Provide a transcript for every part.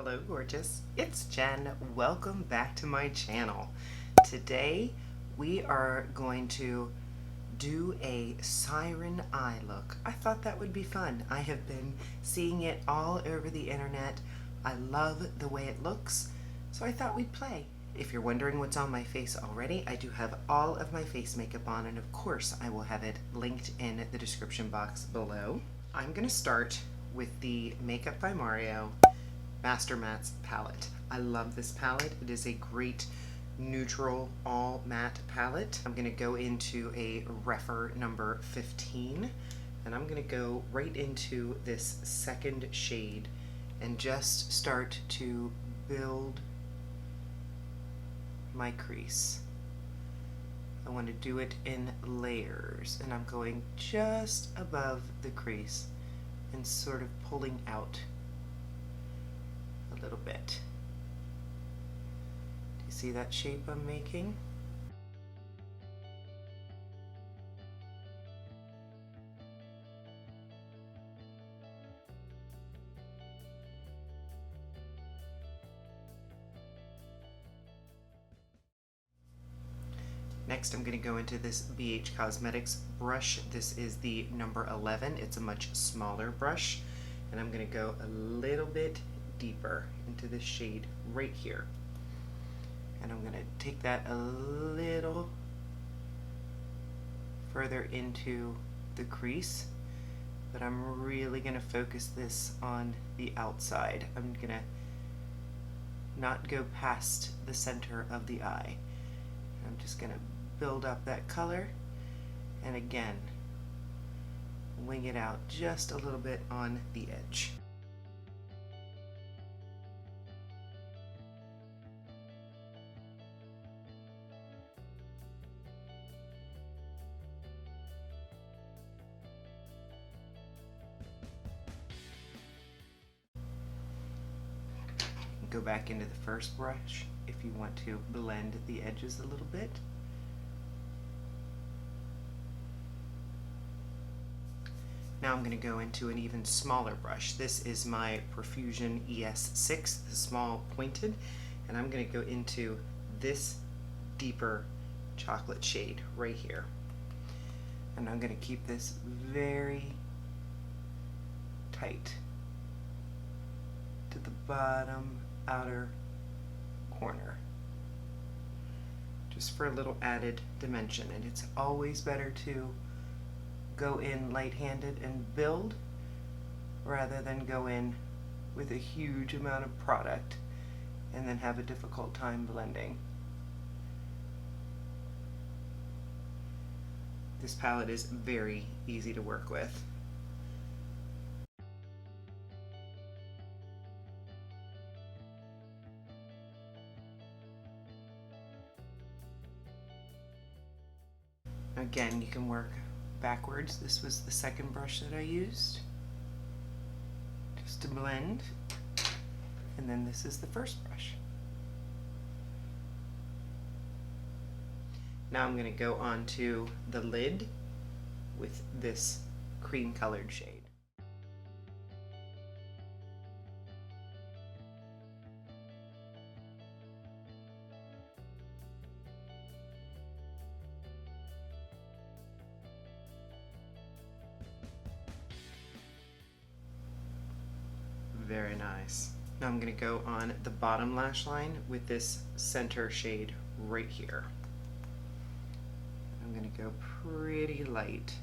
Hello gorgeous, it's Jen. Welcome back to my channel. Today we are going to do a Siren eye look. I thought that would be fun. I have been seeing it all over the internet. I love the way it looks, so I thought we'd play. If you're wondering what's on my face already, I do have all of my face makeup on, and of course I will have it linked in the description box below. I'm going to start with the Makeup by Mario Master Mattes palette. I love this palette. It is a great neutral all matte palette. I'm going to go into a Refer number 15, and I'm going to go right into this second shade and just start to build my crease. I want to do it in layers, and I'm going just above the crease and sort of pulling out a little bit. Do you see that shape I'm making? Next, I'm going to go into this BH Cosmetics brush. This is the number 11. It's a much smaller brush, and I'm going to go a little bit deeper into this shade right here. And I'm going to take that a little further into the crease, but I'm really going to focus this on the outside. I'm going to not go past the center of the eye. I'm just going to build up that color, and again wing it out just a little bit on the edge. Go back into the first brush if you want to blend the edges a little bit. Now I'm going to go into an even smaller brush. This is my Precision ES6, the small pointed, and I'm going to go into this deeper chocolate shade right here. And I'm going to keep this very tight to the bottom outer corner, just for a little added dimension. And it's always better to go in light-handed and build rather than go in with a huge amount of product and then have a difficult time blending. This palette is very easy to work with. Again, you can work backwards. This was the second brush that I used just to blend, and then this is the first brush. Now I'm going to go on to the lid with this cream colored shade. Very nice. Now I'm going to go on the bottom lash line with this center shade right here. I'm going to go pretty light.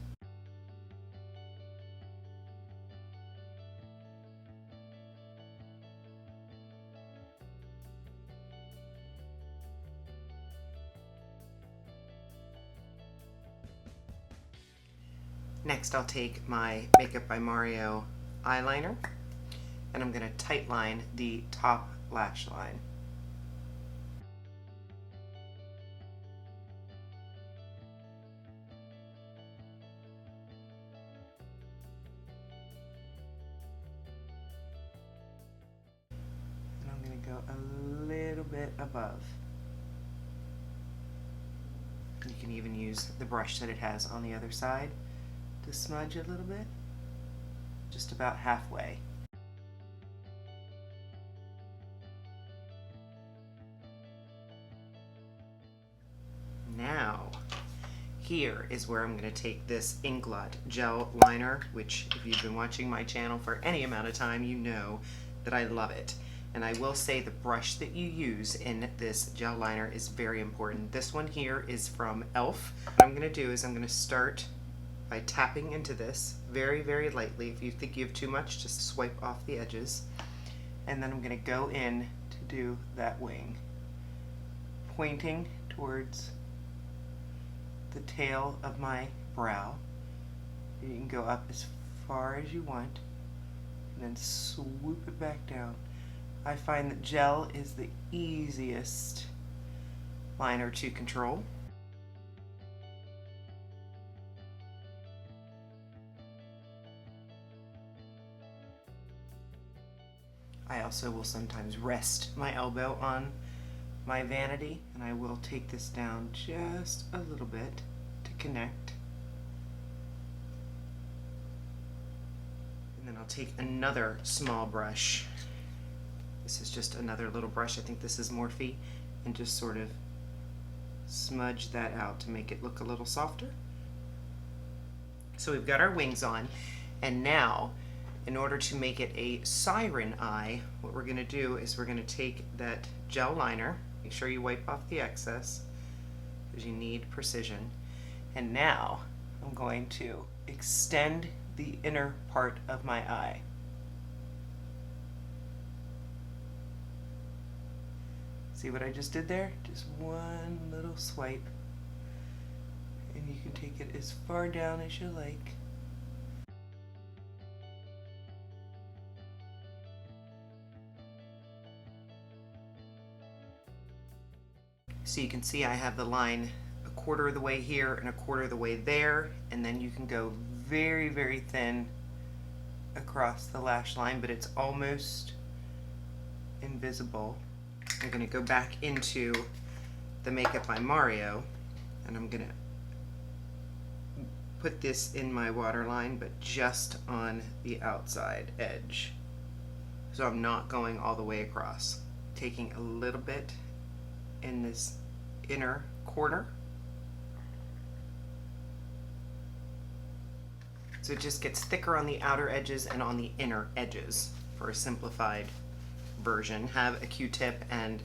Next, I'll take my Makeup by Mario eyeliner, and I'm going to tight line the top lash line. And I'm going to go a little bit above. You can even use the brush that it has on the other side to smudge a little bit, just about halfway. here is where I'm going to take this Inglot gel liner, which if you've been watching my channel for any amount of time, you know that I love it. And I will say the brush that you use in this gel liner is very important. This one here is from e.l.f. What I'm going to do is I'm going to start by tapping into this very, very lightly. If you think you have too much, just swipe off the edges. And then I'm going to go in to do that wing, pointing towards the tail of my brow. You can go up as far as you want and then swoop it back down. I find that gel is the easiest liner to control. I also will sometimes rest my elbow on my vanity, and I will take this down just a little bit to connect. And then I'll take another small brush. This is just another little brush. I think this is Morphe, and just sort of smudge that out to make it look a little softer. So we've got our wings on, and now in order to make it a siren eye, what we're going to do is we're going to take that gel liner, make sure you wipe off the excess because you need precision, and now I'm going to extend the inner part of my eye. See what I just did there? Just one little swipe, and you can take it as far down as you like. So you can see I have the line a quarter of the way here and a quarter of the way there, and then you can go very, very thin across the lash line, but it's almost invisible. I'm going to go back into the Makeup by Mario, and I'm going to put this in my waterline, but just on the outside edge. So I'm not going all the way across. Taking a little bit in this inner corner. So it just gets thicker on the outer edges and on the inner edges for a simplified version. Have a Q-tip and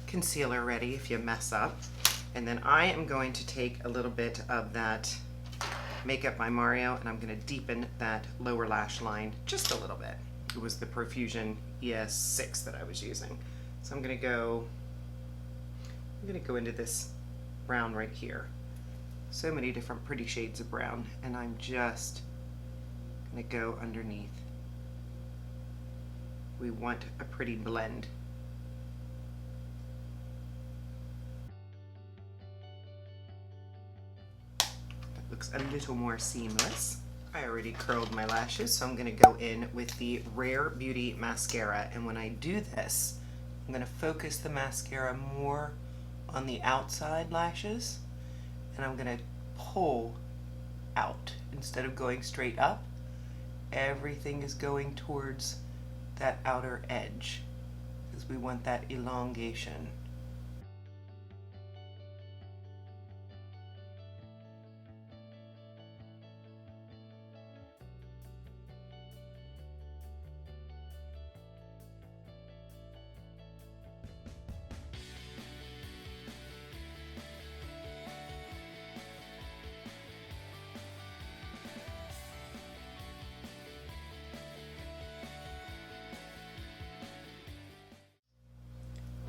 concealer ready if you mess up. And then I am going to take a little bit of that Makeup by Mario, and I'm going to deepen that lower lash line just a little bit. It was the Profusion ES6 that I was using. So I'm going to go into this brown right here. So many different pretty shades of brown, and I'm just going to go underneath. We want a pretty blend. That looks a little more seamless. I already curled my lashes, so I'm going to go in with the Rare Beauty mascara, and when I do this, I'm going to focus the mascara more on the outside lashes, and I'm going to pull out instead of going straight up. Everything is going towards that outer edge because we want that elongation.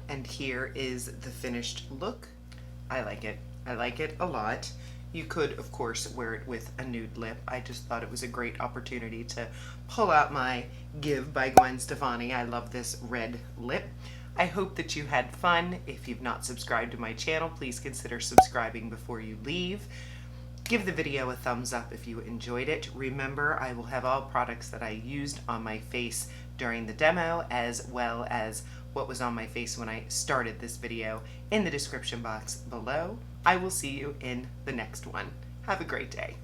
And here is the finished look. I like it. I like it a lot. You could, of course, wear it with a nude lip. I just thought it was a great opportunity to pull out my Give by Gwen Stefani. I love this red lip. I hope that you had fun. If you've not subscribed to my channel, please consider subscribing before you leave. Give the video a thumbs up if you enjoyed it. Remember, I will have all products that I used on my face during the demo, as well as what was on my face when I started this video, in the description box below. I will see you in the next one. Have a great day.